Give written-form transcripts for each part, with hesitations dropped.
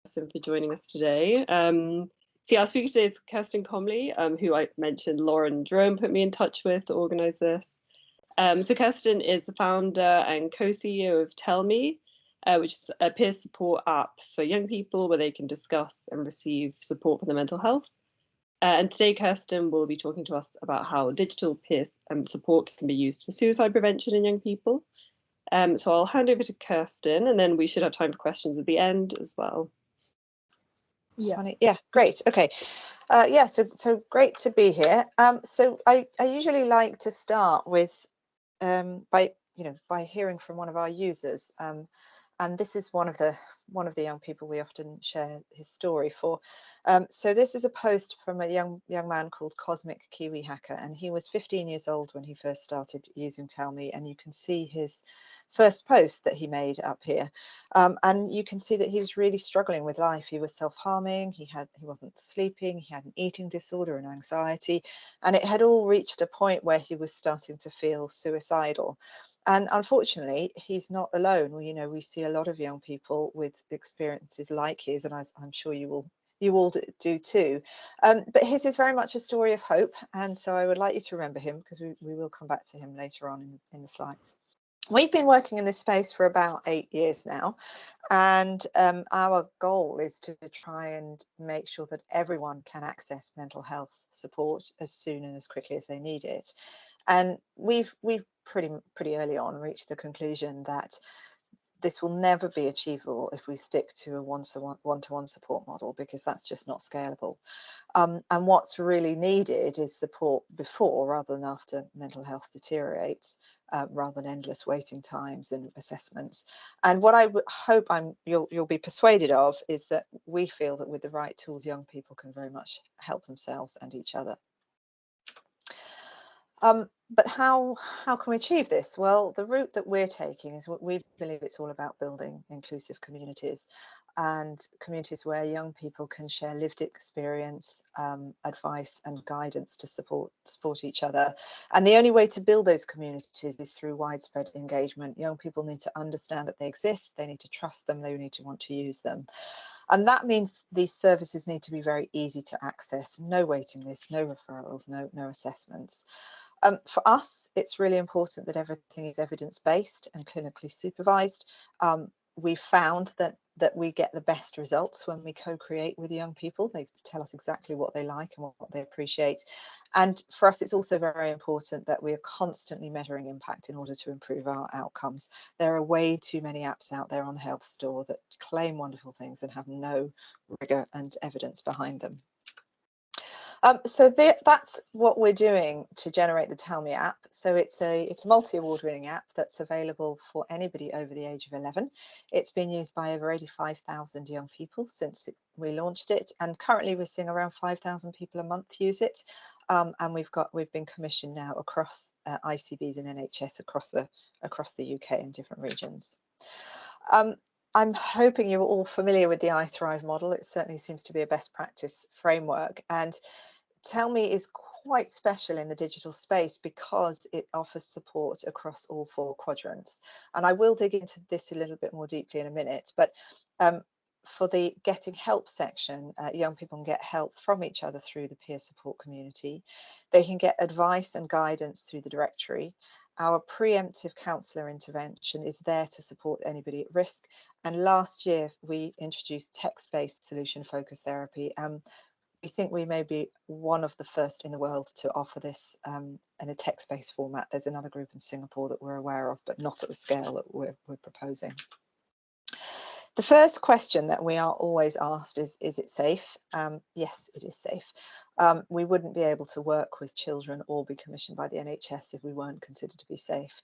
Kerstyn for joining us today. So yeah, our speaker today is Kerstyn Comley, who I mentioned Lauren Jerome put me in touch with to organise this. So Kerstyn is the founder and co-CEO of Tellmi, which is a peer support app for young people where they can discuss and receive support for their mental health. And today Kerstyn will be talking to us about how digital peer support can be used for suicide prevention in young people. So I'll hand over to Kerstyn, and then we should have time for questions at the end as well. Yeah, great. Okay. So great to be here. So I usually like to start with by hearing from one of our users, and this is one of the young people we often share his story for. So this is a post from a young man called Cosmic Kiwi Hacker, and he was 15 years old when he first started using Tellmi, and you can see his first post that he made up here, and you can see that he was really struggling with life. He was self-harming, he wasn't sleeping, he had an eating disorder and anxiety, and it had all reached a point where he was starting to feel suicidal. And unfortunately, he's not alone. We see a lot of young people with experiences like his, and I'm sure you all do too. But his is very much a story of hope, and so I would like you to remember him, because we will come back to him later on in the slides. We've been working in this space for about 8 years now, and our goal is to try and make sure that everyone can access mental health support as soon and as quickly as they need it. And we've pretty early on reached the conclusion that this will never be achievable if we stick to a one-to-one support model, because that's just not scalable. And what's really needed is support before rather than after mental health deteriorates, rather than endless waiting times and assessments. And what I hope you'll be persuaded of is that we feel that with the right tools, young people can very much help themselves and each other. But how can we achieve this? Well, the route that we're taking is what we believe it's all about: building inclusive communities, and communities where young people can share lived experience, advice and guidance to support each other. And the only way to build those communities is through widespread engagement. Young people need to understand that they exist, they need to trust them, they need to want to use them. And that means these services need to be very easy to access: no waiting lists, no referrals, no assessments. For us, it's really important that everything is evidence-based and clinically supervised. We found that we get the best results when we co-create with young people. They tell us exactly what they like and what they appreciate. And for us, it's also very important that we are constantly measuring impact in order to improve our outcomes. There are way too many apps out there on the health store that claim wonderful things and have no rigor and evidence behind them. So that's what we're doing to generate the Tellmi app. So it's a multi-award winning app that's available for anybody over the age of 11. It's been used by over 85,000 young people since we launched it, and currently we're seeing around 5,000 people a month use it. And we've been commissioned now across ICBs and NHS across the UK and different regions. I'm hoping you're all familiar with the iThrive model. It certainly seems to be a best practice framework, and Tellmi is quite special in the digital space because it offers support across all 4 quadrants. And I will dig into this a little bit more deeply in a minute, but for the getting help section, young people can get help from each other through the peer support community. They can get advice and guidance through the directory. Our preemptive counsellor intervention is there to support anybody at risk. And last year we introduced text-based solution focused therapy. We think we may be one of the first in the world to offer this in a text-based format. There's another group in Singapore that we're aware of, but not at the scale that we're proposing. The first question that we are always asked is it safe? Yes, it is safe. We wouldn't be able to work with children or be commissioned by the NHS if we weren't considered to be safe.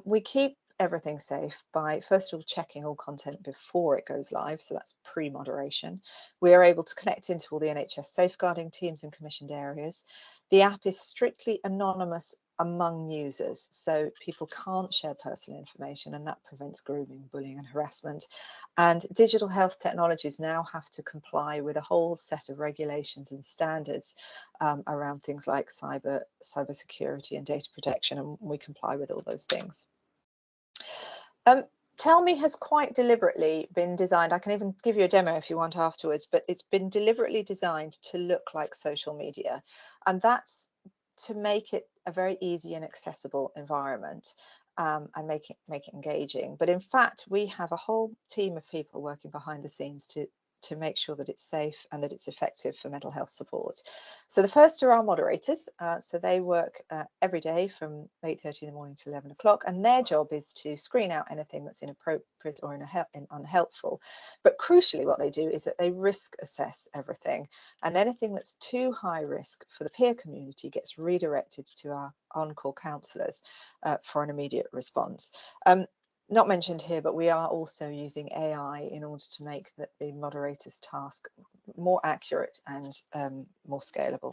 We keep everything safe by first of all checking all content before it goes live, so that's pre-moderation. We are able to connect into all the NHS safeguarding teams in commissioned areas. The app is strictly anonymous among users, so people can't share personal information, and that prevents grooming, bullying and harassment. And digital health technologies now have to comply with a whole set of regulations and standards around things like cybersecurity and data protection, and we comply with all those things. Tellmi has quite deliberately been designed, I can even give you a demo if you want afterwards, but it's been deliberately designed to look like social media. And that's to make it a very easy and accessible environment, and make it engaging. But in fact, we have a whole team of people working behind the scenes to make sure that it's safe and that it's effective for mental health support. So the first are our moderators. So they work every day from 8:30 in the morning to 11 o'clock, and their job is to screen out anything that's inappropriate or unhelpful. But crucially, what they do is that they risk assess everything, and anything that's too high risk for the peer community gets redirected to our on-call counsellors for an immediate response. Not mentioned here, but we are also using AI in order to make the moderator's task more accurate and more scalable.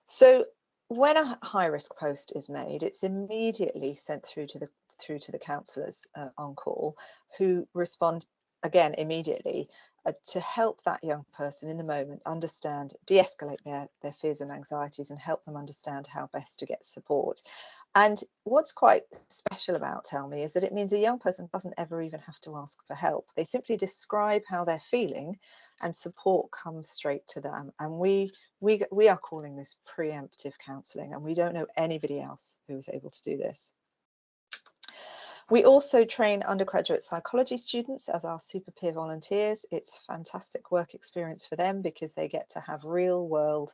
So when a high-risk post is made, it's immediately sent through to the counsellors on call, who respond again immediately to help that young person in the moment understand, de-escalate their fears and anxieties, and help them understand how best to get support. And what's quite special about Tellmi is that it means a young person doesn't ever even have to ask for help. They simply describe how they're feeling, and support comes straight to them. And we are calling this preemptive counselling, and we don't know anybody else who is able to do this. We also train undergraduate psychology students as our super peer volunteers. It's fantastic work experience for them because they get to have real world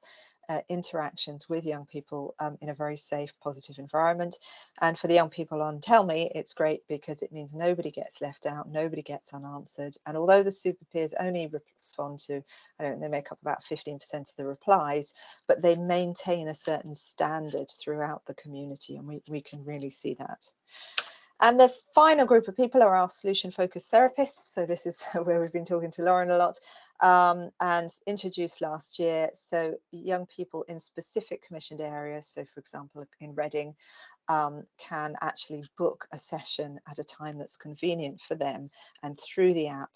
interactions with young people in a very safe, positive environment. And for the young people on Tellmi, it's great because it means nobody gets left out, nobody gets unanswered. And although the super peers only respond to, I don't know, they make up about 15% of the replies, but they maintain a certain standard throughout the community, and we can really see that. And the final group of people are our solution-focused therapists. So this is where we've been talking to Lauren a lot, and introduced last year. So young people in specific commissioned areas, so for example, in Reading, can actually book a session at a time that's convenient for them, and through the app,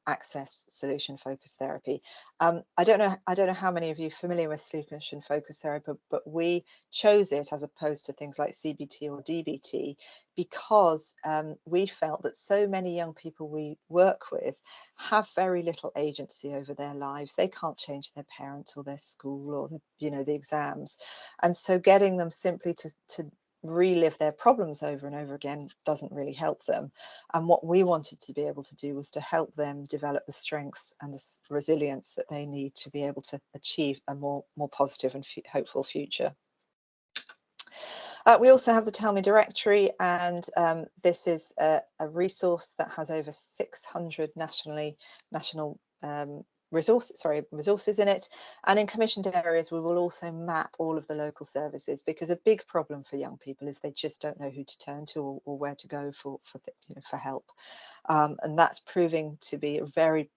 access solution-focused therapy. I don't know how many of you are familiar with solution-focused therapy, but we chose it as opposed to things like CBT or DBT because we felt that so many young people we work with have very little agency over their lives. They can't change their parents or their school or the exams, and so getting them simply to relive their problems over and over again doesn't really help them. And what we wanted to be able to do was to help them develop the strengths and the resilience that they need to be able to achieve a more positive and hopeful future. We also have the Tellmi directory, and this is a resource that has over 600 national resources in it. And in commissioned areas, we will also map all of the local services, because a big problem for young people is they just don't know who to turn to or where to go for help. And that's proving to be very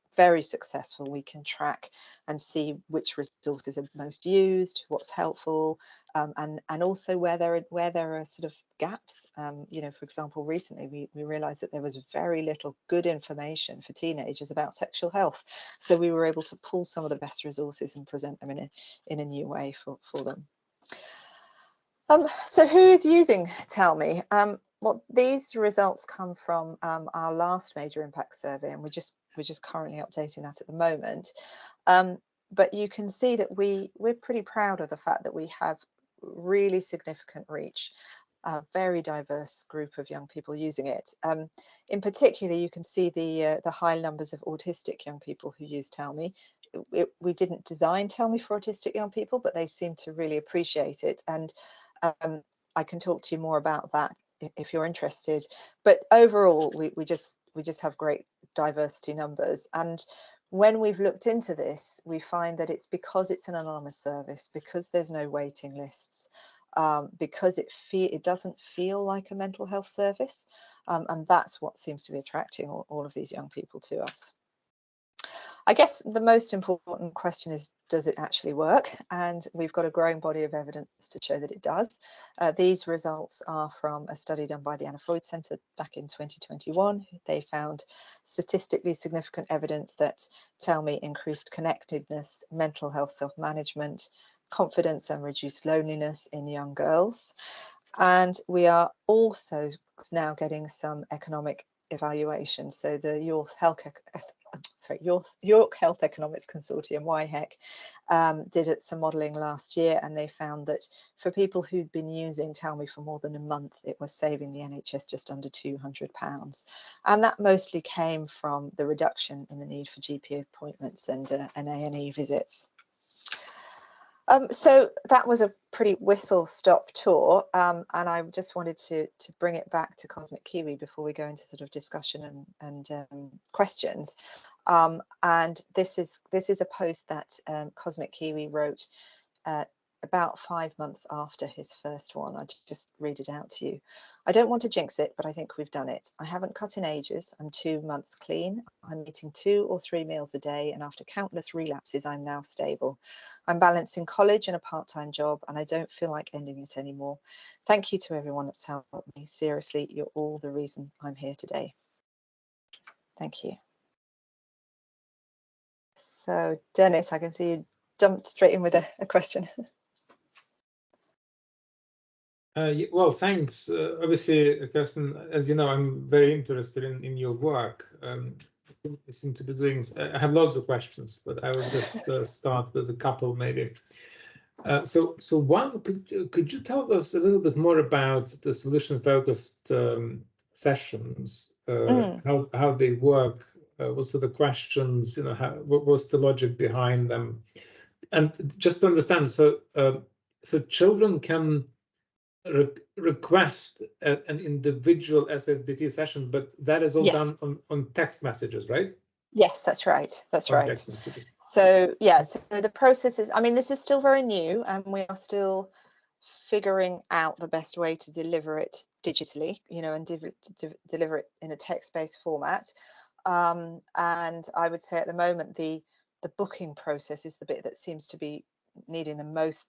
successful. We can track and see which resources are most used, what's helpful, and also where there are sort of gaps. For example, recently we realized that there was very little good information for teenagers about sexual health, so we were able to pull some of the best resources and present them in a new way for them. So who is using Tellmi? Well, these results come from our last major impact survey, and we're just currently updating that at the moment. But you can see that we're pretty proud of the fact that we have really significant reach, a very diverse group of young people using it. In particular, you can see the high numbers of autistic young people who use Tellmi. We didn't design Tellmi for autistic young people, but they seem to really appreciate it. And I can talk to you more about that if you're interested. But overall, we just have great diversity numbers. And when we've looked into this, we find that it's because it's an anonymous service, because there's no waiting lists, because it doesn't feel like a mental health service, and that's what seems to be attracting all of these young people to us. I guess the most important question is, does it actually work? And we've got a growing body of evidence to show that it does. These results are from a study done by the Anna Freud Centre back in 2021. They found statistically significant evidence that Tellmi increased connectedness, mental health self-management, confidence, and reduced loneliness in young girls. And we are also now getting some economic evaluation. So the York Health Economics Consortium, YHEC, did some modelling last year, and they found that for people who'd been using Tellmi for more than a month, it was saving the NHS just under £200, and that mostly came from the reduction in the need for GP appointments and A&E visits. So that was a pretty whistle-stop tour, and I just wanted to bring it back to Cosmic Kiwi before we go into sort of discussion and questions. And this is a post that Cosmic Kiwi wrote about 5 months after his first one. I just read it out to you. I don't want to jinx it, but I think we've done it. I haven't cut in ages. I'm 2 months clean. I'm eating 2 or 3 meals a day, and after countless relapses, I'm now stable. I'm balancing college and a part-time job, and I don't feel like ending it anymore. Thank you to everyone that's helped me. Seriously, you're all the reason I'm here today. Thank you. So, Dennis, I can see you jumped straight in with a question. Well, thanks. Obviously, Kerstyn, as you know, I'm very interested in your work. You seem to be doing. I have lots of questions, but I will just start with a couple, maybe. So one, could you tell us a little bit more about the solution-focused sessions? How they work? What are the questions? You know, what was the logic behind them? And just to understand, so children can request an individual SFBT session, but that is all done on text messages, right? Yes, that's right. That's right. So yeah, so the process is, I mean, this is still very new, and we are still figuring out the best way to deliver it digitally, you know, and deliver it in a text-based format. And I would say at the moment the booking process is the bit that seems to be needing the most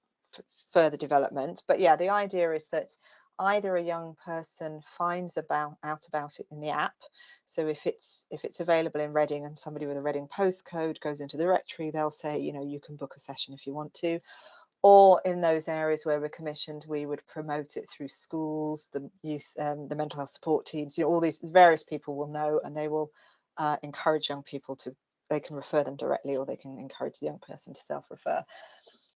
further development. But yeah, the idea is that either a young person finds out about it in the app. So if it's available in Reading and somebody with a Reading postcode goes into the directory, they'll say, you know, you can book a session if you want to. Or in those areas where we're commissioned, we would promote it through schools, the youth, the mental health support teams. You know, all these various people will know, and they will encourage young people to. They can refer them directly, or they can encourage the young person to self-refer.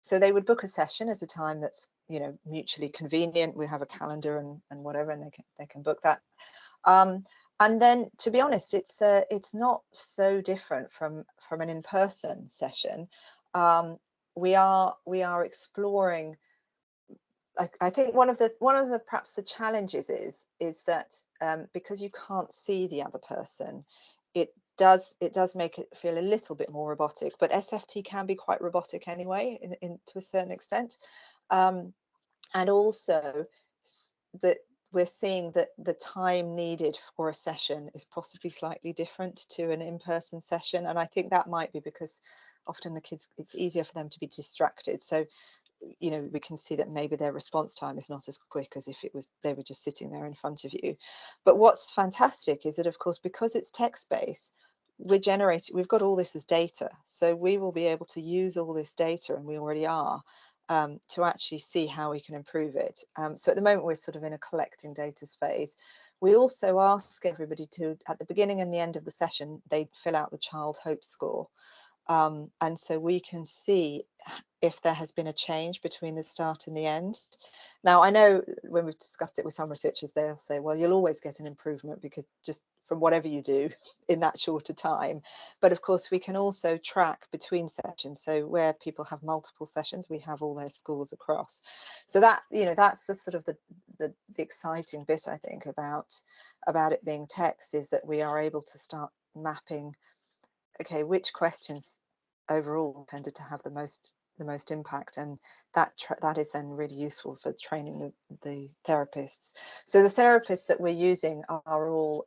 So they would book a session at a time that's, you know, mutually convenient. We have a calendar and whatever, and they can book that. And then, to be honest, it's not so different from an in-person session. We are exploring. I think one of the perhaps the challenges is that because you can't see the other person, it does make it feel a little bit more robotic. But SFT can be quite robotic anyway, to a certain extent, and also that we're seeing that the time needed for a session is possibly slightly different to an in-person session, and I think that might be because often the kids, it's easier for them to be distracted. So, you know, we can see that maybe their response time is not as quick as if they were just sitting there in front of you. But what's fantastic is that, of course, because it's text-based, we've got all this as data, so we will be able to use all this data, and we already are, to actually see how we can improve it. So at the moment we're sort of in a collecting data phase. We also ask everybody to, at the beginning and the end of the session, they fill out the Child Hope score. And so we can see if there has been a change between the start and the end. Now, I know when we've discussed it with some researchers, they'll say, well, you'll always get an improvement because just from whatever you do in that shorter time. But of course, we can also track between sessions. So where people have multiple sessions, we have all their scores across. So that, you know, that's the sort of the exciting bit, I think, about it being text, is that we are able to start mapping, okay, which questions overall tended to have the most impact, and that is then really useful for training the therapists. So the therapists that we're using are all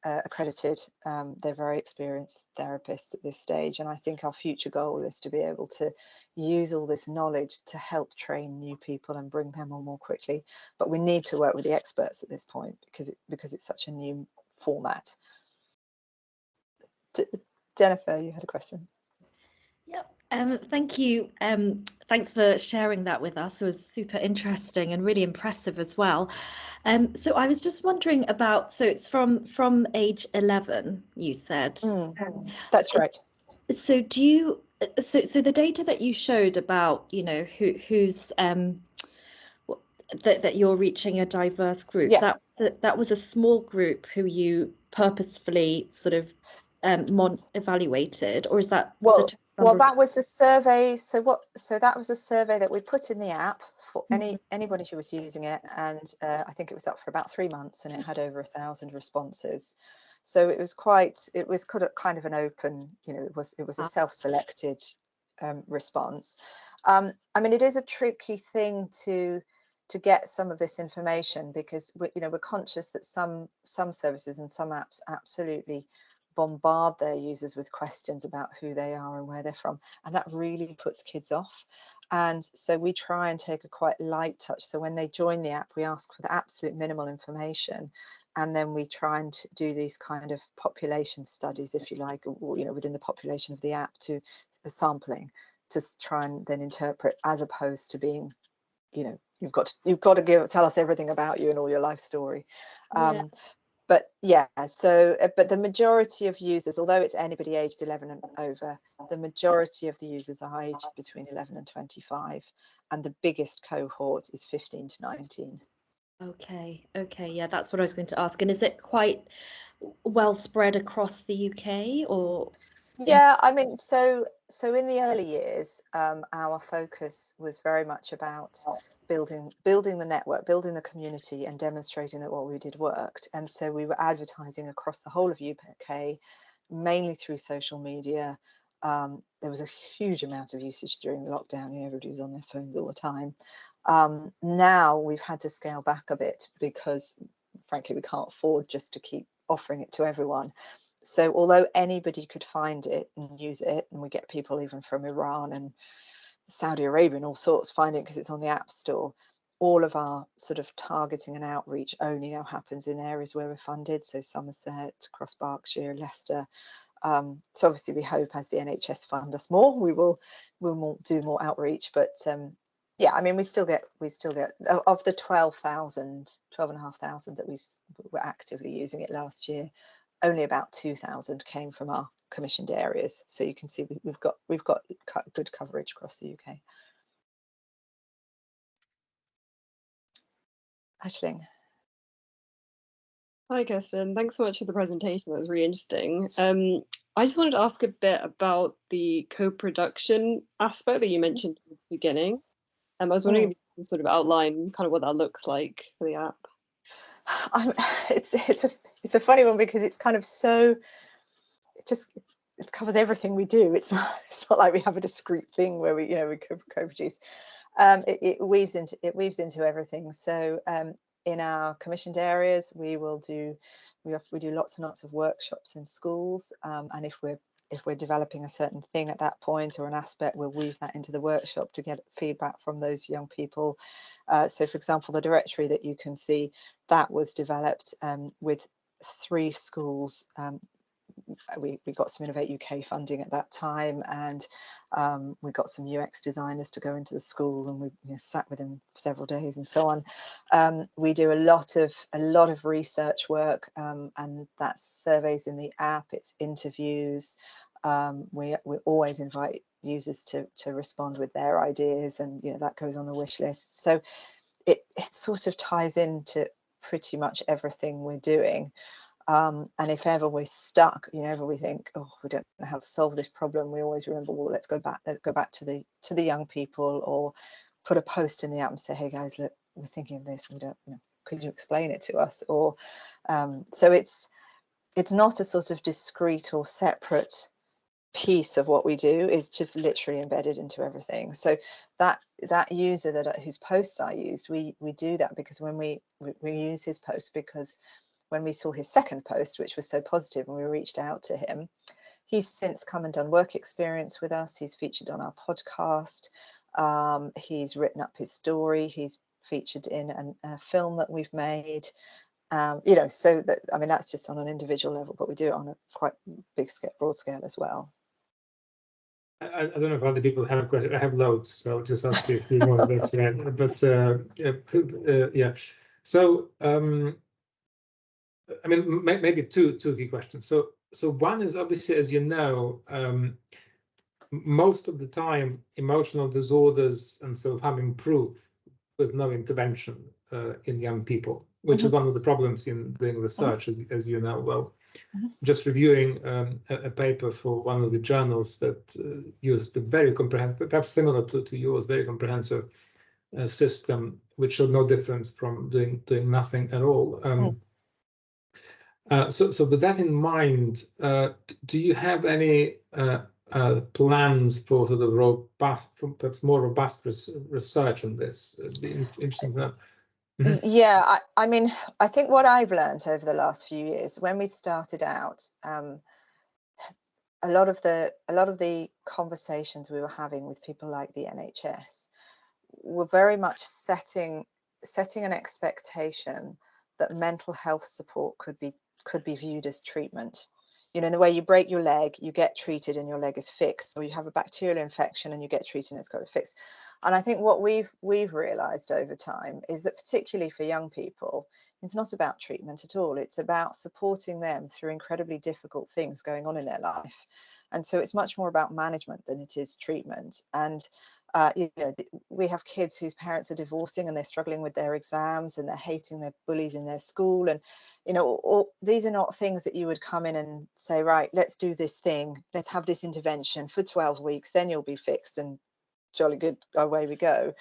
accredited. They're very experienced therapists at this stage, and I think our future goal is to be able to use all this knowledge to help train new people and bring them on more quickly. But we need to work with the experts at this point because it's such a new format. Jennifer, you had a question. Yep. Thank you. Thanks for sharing that with us. It was super interesting and really impressive as well. So I was just wondering about, so it's from age 11, you said. That's right. So do you, so the data that you showed about, you know, who's that you're reaching a diverse group, Yeah. that was a small group who you purposefully sort of evaluated, or is that Well, the number that was a survey. So that was a survey that we put in the app for anybody who was using it, and I think it was up for about 3 months, and it had over 1,000 responses. So it was kind of an open, you know, it was a self-selected response. I mean, it is a tricky thing to get some of this information, because we're conscious that some services and some apps absolutely bombard their users with questions about who they are and where they're from, and that really puts kids off. And so we try and take a quite light touch. So when they join the app, we ask for the absolute minimal information, and then we try and do these kind of population studies, if you like, or, you know, within the population of the app, to sampling, to try and then interpret, as opposed to being, you know, you've got to tell us everything about you and all your life story. Yeah. But yeah, so but the majority of users, although it's anybody aged 11 and over, the majority of the users are aged between 11 and 25, and the biggest cohort is 15 to 19. Okay, yeah, that's what I was going to ask. And is it quite well spread across the UK, or? Yeah, I mean, so in the early years, our focus was very much about building the network, building the community, and demonstrating that what we did worked. And so we were advertising across the whole of UK, mainly through social media. There was a huge amount of usage during the lockdown. You know, everybody was on their phones all the time. Now we've had to scale back a bit, because frankly we can't afford just to keep offering it to everyone. So although anybody could find it and use it, and we get people even from Iran and Saudi Arabia and all sorts finding it because it's on the App Store, all of our sort of targeting and outreach only now happens in areas where we're funded. So Somerset, Cross Berkshire, Leicester. So obviously we hope, as the NHS fund us more, we'll do more outreach. But yeah, I mean, we still get of the 12,500 that we were actively using it last year, only about 2,000 came from our commissioned areas. So you can see we've got good coverage across the UK. Aisling. Hi, Kerstyn. Thanks so much for the presentation. That was really interesting. I just wanted to ask a bit about the co-production aspect that you mentioned at the beginning. I was wondering if you can sort of outline kind of what that looks like for the app. It's a funny one, because it's kind of it covers everything we do. It's not like we have a discrete thing where we co-produce. It weaves into everything. So in our commissioned areas, we do lots and lots of workshops in schools, and if we're developing a certain thing at that point, or an aspect, we'll weave that into the workshop to get feedback from those young people. So for example, the directory that you can see, that was developed with 3 schools. We got some Innovate UK funding at that time, and we got some UX designers to go into the schools, and we sat with them for several days and so on. We do a lot of research work, and that's surveys in the app, it's interviews. We always invite users to respond with their ideas, and that goes on the wish list. So it sort of ties into pretty much everything we're doing. And if ever we're stuck, ever we think, oh, we don't know how to solve this problem, we always remember, well, let's go back to the young people, or put a post in the app and say, hey guys, look, we're thinking of this, we don't could you explain it to us? Or so it's not a sort of discrete or separate piece of what we do, is just literally embedded into everything. So that user whose posts I used, we do that because when we use his post, because when we saw his second post, which was so positive, and we reached out to him, he's since come and done work experience with us. He's featured on our podcast. He's written up his story. He's featured in a film that we've made. So that, I mean, that's just on an individual level, but we do it on a quite big scale, broad scale as well. I don't know if other people have a question. I have loads, so I'll just ask you a few more. But yeah. So I mean, maybe two key questions. So one is obviously, as you know, most of the time emotional disorders and self-harm improve with no intervention in young people, which is one of the problems in doing research, as you know well. Just reviewing a paper for one of the journals that used a very comprehensive, perhaps similar to yours, very comprehensive system, which showed no difference from doing nothing at all. So with that in mind, do you have any plans for sort of robust, perhaps more robust research on this? It'd be interesting to know. Yeah, I mean, I think what I've learned over the last few years, when we started out, a lot of the conversations we were having with people like the NHS were very much setting an expectation that mental health support could be viewed as treatment. You know, in the way you break your leg, you get treated and your leg is fixed, or you have a bacterial infection and you get treated and it's got to fix. And I think what we've realized over time is that, particularly for young people, it's not about treatment at all. It's about supporting them through incredibly difficult things going on in their life. And so it's much more about management than it is treatment. And you know, we have kids whose parents are divorcing and they're struggling with their exams and they're hating their bullies in their school. And, you know, these are not things that you would come in and say, right, let's do this thing. Let's have this intervention for 12 weeks, then you'll be fixed and jolly good, away we go.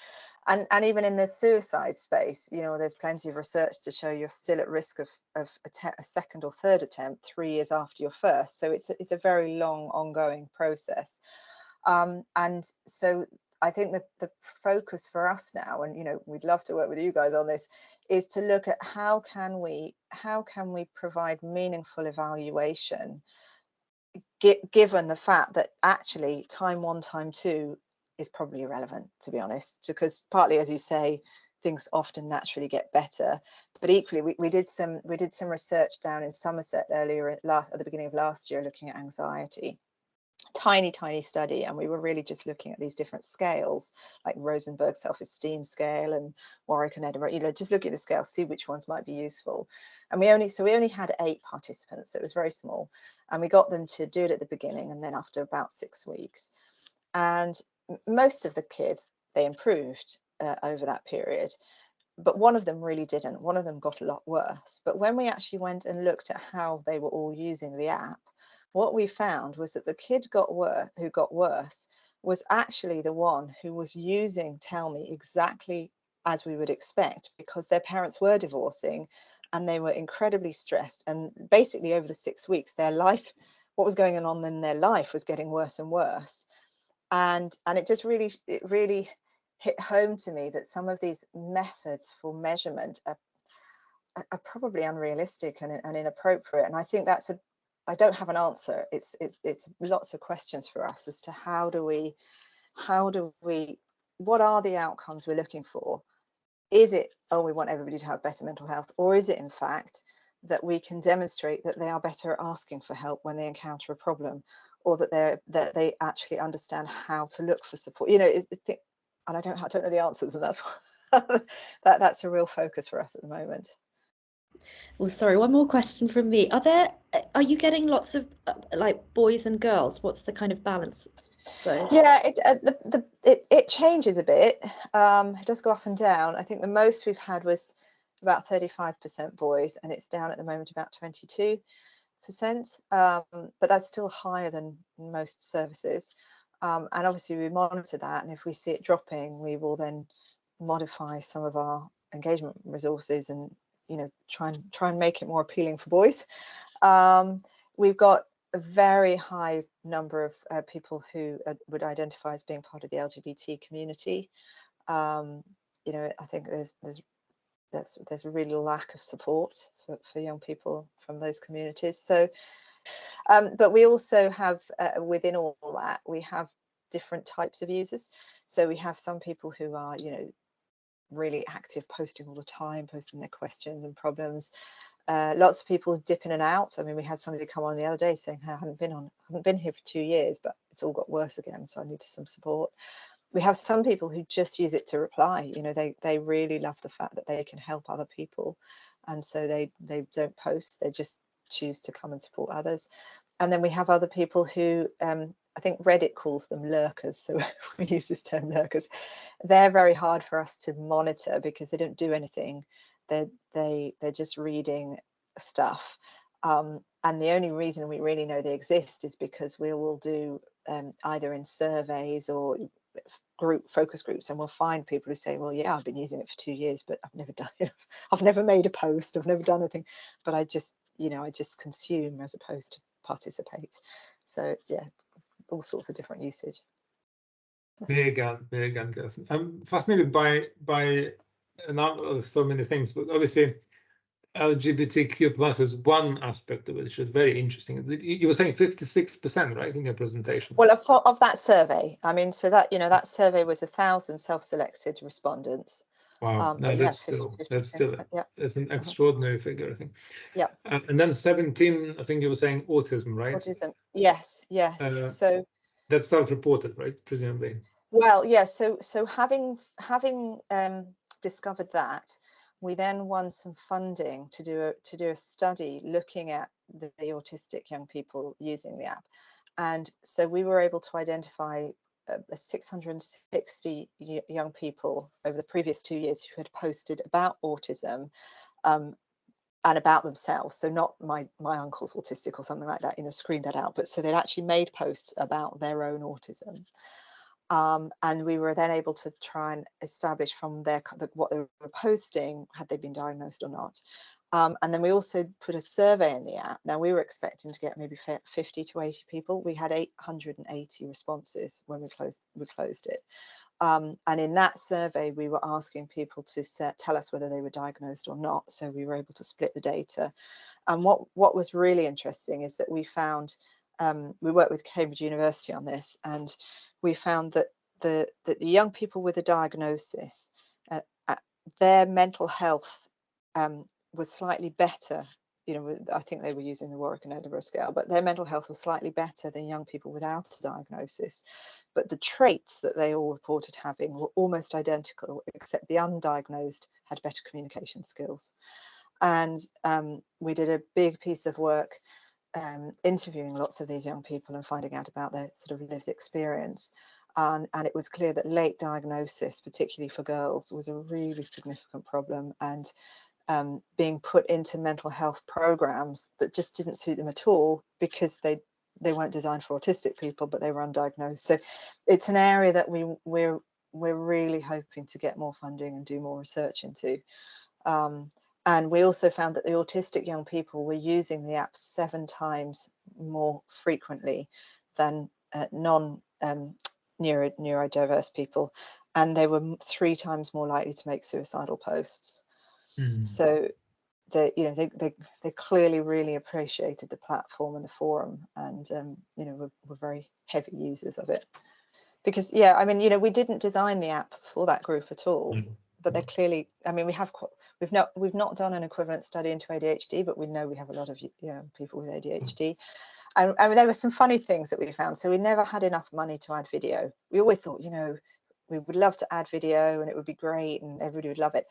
And even in the suicide space, you know, there's plenty of research to show you're still at risk of a second or third attempt 3 years after your first. So it's a very long ongoing process. And so I think that the focus for us now, and, you know, we'd love to work with you guys on this, is to look at how can we provide meaningful evaluation, given the fact that actually time 1, time 2 is probably irrelevant, to be honest, because partly, as you say, things often naturally get better, but equally we did some research down in Somerset earlier at the beginning of last year, looking at anxiety. Tiny study, and we were really just looking at these different scales, like Rosenberg self-esteem scale and Warwick and Edinburgh, you know, just look at the scale, see which ones might be useful. And we only had 8 participants, so it was very small, and we got them to do it at the beginning and then after about 6 weeks. And most of the kids, they improved over that period, but one of them really didn't. One of them got a lot worse. But when we actually went and looked at how they were all using the app, what we found was that the kid who got worse was actually the one who was using Tellmi exactly as we would expect, because their parents were divorcing and they were incredibly stressed. And basically over the 6 weeks, their life, what was going on in their life was getting worse and worse. And it just really hit home to me that some of these methods for measurement are probably unrealistic and inappropriate. And I think I don't have an answer. It's lots of questions for us as to how do we, what are the outcomes we're looking for? Is it, oh, we want everybody to have better mental health, or is it in fact that we can demonstrate that they are better at asking for help when they encounter a problem, or that they actually understand how to look for support? You know, and I don't know the answers, and that's that's a real focus for us at the moment. Well, sorry, one more question from me. Are you getting lots of like boys and girls? What's the kind of balance there? Yeah, it changes a bit. It does go up and down. I think the most we've had was about 35% boys, and it's down at the moment about 22%. But that's still higher than most services. And obviously we monitor that, and if we see it dropping, we will then modify some of our engagement resources and, you know, try and make it more appealing for boys. We've got a very high number of people who would identify as being part of the LGBT community. You know, I think there's a real lack of support for young people from those communities. So, but we also have within all that, we have different types of users. So we have some people who are, you know, really active, posting all the time, posting their questions and problems. Lots of people dip in and out. I mean, we had somebody come on the other day saying, I haven't been here for 2 years, but it's all got worse again, so I needed some support. We have some people who just use it to reply. You know, they really love the fact that they can help other people, and so they don't post, they just choose to come and support others. And then we have other people who I think Reddit calls them lurkers, so we use this term lurkers. They're very hard for us to monitor because they don't do anything. They're just reading stuff, and the only reason we really know they exist is because we will do either in surveys or focus groups, and we'll find people who say, well, yeah, I've been using it for 2 years, but I've never done it. I've never made a post, I've never done anything, but I just consume as opposed to participate. So yeah, all sorts of different usage. Big on, Kerstyn. I'm fascinated by so many things, but obviously LGBTQ plus is one aspect of it, which is very interesting. You were saying 56%, right, in your presentation? Well, of that survey, I mean, so that, that survey was 1,000 self-selected respondents. Wow, no, that's still yeah. That's an extraordinary figure, I think. Yeah. And then 17, I think you were saying autism, right? Autism, yes. So that's self-reported, right? Presumably. Well, yeah. So having discovered that, we then won some funding to do a study looking at the autistic young people using the app, and so we were able to identify 660 young people over the previous 2 years who had posted about autism and about themselves. So not my uncle's autistic or something like that, screened that out, but so they'd actually made posts about their own autism. And we were then able to try and establish from what they were posting, had they been diagnosed or not. And then we also put a survey in the app. Now, we were expecting to get maybe 50 to 80 people. We had 880 responses when we closed it. And in that survey, we were asking people to tell us whether they were diagnosed or not. So we were able to split the data. And what was really interesting is that we found, we worked with Cambridge University on this, and we found that the young people with a diagnosis, their mental health was slightly better. I think they were using the Warwick and Edinburgh scale, but their mental health was slightly better than young people without a diagnosis. But the traits that they all reported having were almost identical, except the undiagnosed had better communication skills. And we did a big piece of work interviewing lots of these young people and finding out about their sort of lived experience. And it was clear that late diagnosis, particularly for girls, was a really significant problem, and being put into mental health programs that just didn't suit them at all because they weren't designed for autistic people, but they were undiagnosed. So it's an area that we're really hoping to get more funding and do more research into. And we also found that the autistic young people were using the app 7 times more frequently than neurodiverse people, and they were 3 times more likely to make suicidal posts. So they clearly really appreciated the platform and the forum, and were very heavy users of it. Because I mean, we didn't design the app for that group at all, but they're clearly, I mean, we've not done an equivalent study into ADHD, but we know we have a lot of people with ADHD. And I mean, there were some funny things that we found. So we never had enough money to add video. We always thought, we would love to add video and it would be great and everybody would love it.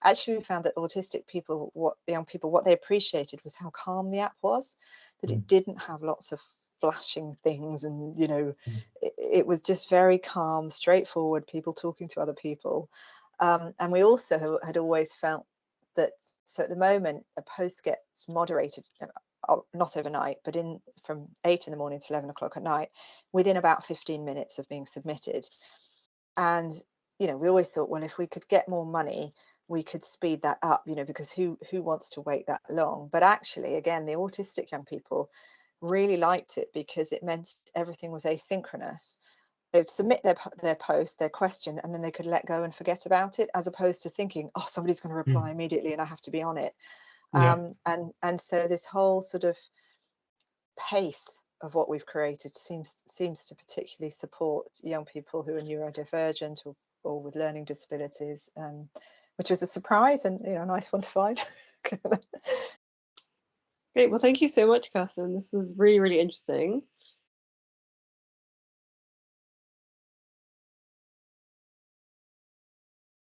Actually, we found that autistic people, young people, what they appreciated was how calm the app was, that it didn't have lots of flashing things, and it was just very calm, straightforward, people talking to other people. And we also had always felt that, so at the moment, a post gets moderated, not overnight, but from 8 in the morning to 11 o'clock at night, within about 15 minutes of being submitted. And we always thought, well, if we could get more money, we could speed that up, because who wants to wait that long? But actually, again, the autistic young people really liked it because it meant everything was asynchronous. They would submit their post, their question, and then they could let go and forget about it, as opposed to thinking, oh, somebody's going to reply immediately and I have to be on it. And so this whole sort of pace of what we've created seems to particularly support young people who are neurodivergent or with learning disabilities, which was a surprise and a nice one to find. Great. Well, thank you so much, Kerstyn. This was really, really interesting.